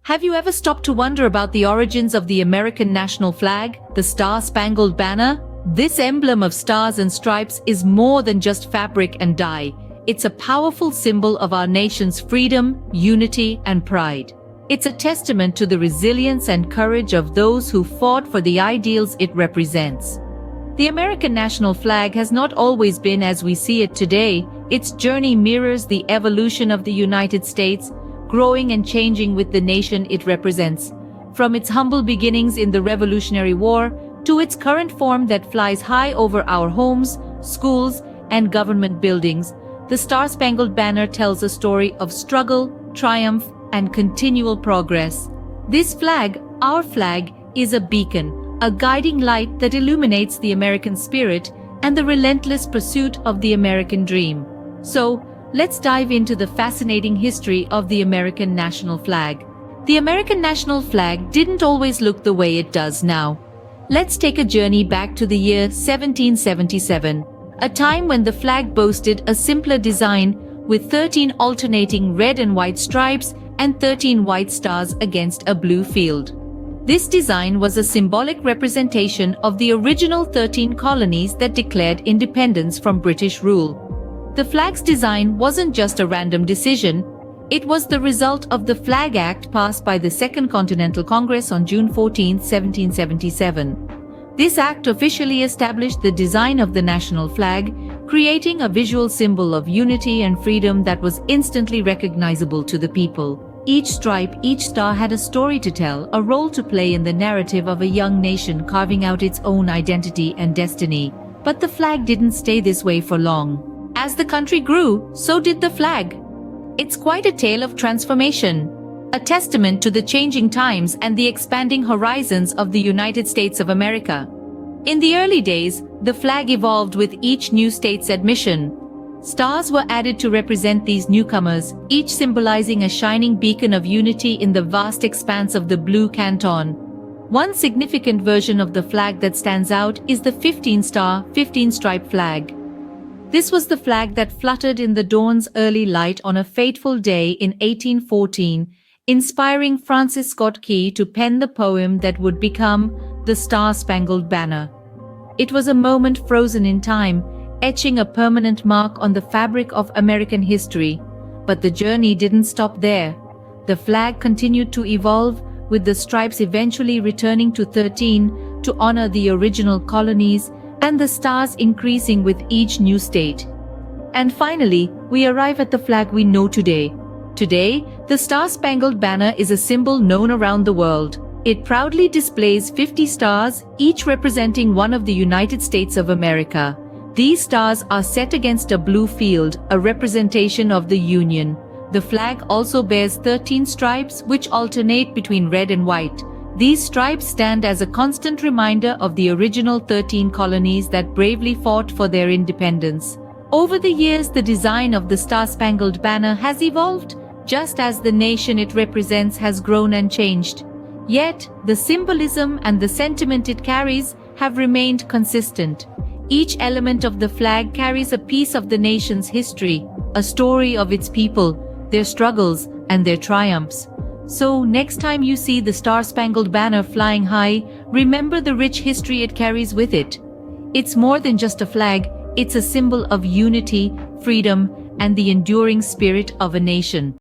Have you ever stopped to wonder about the origins of the American national flag, the Star-Spangled Banner? This emblem of stars and stripes is more than just fabric and dye. It's a powerful symbol of our nation's freedom, unity, and pride. It's a testament to the resilience and courage of those who fought for the ideals it represents. The American national flag has not always been as we see it today. Its journey mirrors the evolution of the United States, growing and changing with the nation it represents. From its humble beginnings in the Revolutionary War to its current form that flies high over our homes, schools, and government buildings, the Star-Spangled Banner tells a story of struggle, triumph, and continual progress. This flag, our flag, is a beacon, a guiding light that illuminates the American spirit and the relentless pursuit of the American dream. So, let's dive into the fascinating history of the American national flag. The American national flag didn't always look the way it does now. Let's take a journey back to the year 1777, a time when the flag boasted a simpler design with 13 alternating red and white stripes and 13 white stars against a blue field. This design was a symbolic representation of the original 13 colonies that declared independence from British rule. The flag's design wasn't just a random decision, it was the result of the Flag Act passed by the Second Continental Congress on June 14, 1777. This act officially established the design of the national flag, creating a visual symbol of unity and freedom that was instantly recognizable to the people. Each stripe, each star had a story to tell, a role to play in the narrative of a young nation carving out its own identity and destiny. But the flag didn't stay this way for long. As the country grew, so did the flag. It's quite a tale of transformation, a testament to the changing times and the expanding horizons of the United States of America. In the early days, the flag evolved with each new state's admission. Stars were added to represent these newcomers, each symbolizing a shining beacon of unity in the vast expanse of the blue canton. One significant version of the flag that stands out is the 15-star, 15-stripe flag. This was the flag that fluttered in the dawn's early light on a fateful day in 1814, inspiring Francis Scott Key to pen the poem that would become the Star-Spangled Banner. It was a moment frozen in time, etching a permanent mark on the fabric of American history. But the journey didn't stop there. The flag continued to evolve, with the stripes eventually returning to 13 to honor the original colonies, and the stars increasing with each new state. And finally, we arrive at the flag we know today. Today, the Star-Spangled Banner is a symbol known around the world. It proudly displays 50 stars, each representing one of the United States of America. These stars are set against a blue field, a representation of the Union. The flag also bears 13 stripes, which alternate between red and white. These stripes stand as a constant reminder of the original 13 colonies that bravely fought for their independence. Over the years, the design of the Star-Spangled Banner has evolved, just as the nation it represents has grown and changed. Yet, the symbolism and the sentiment it carries have remained consistent. Each element of the flag carries a piece of the nation's history, a story of its people, their struggles, and their triumphs. So, next time you see the Star-Spangled Banner flying high, remember the rich history it carries with it. It's more than just a flag, it's a symbol of unity, freedom, and the enduring spirit of a nation.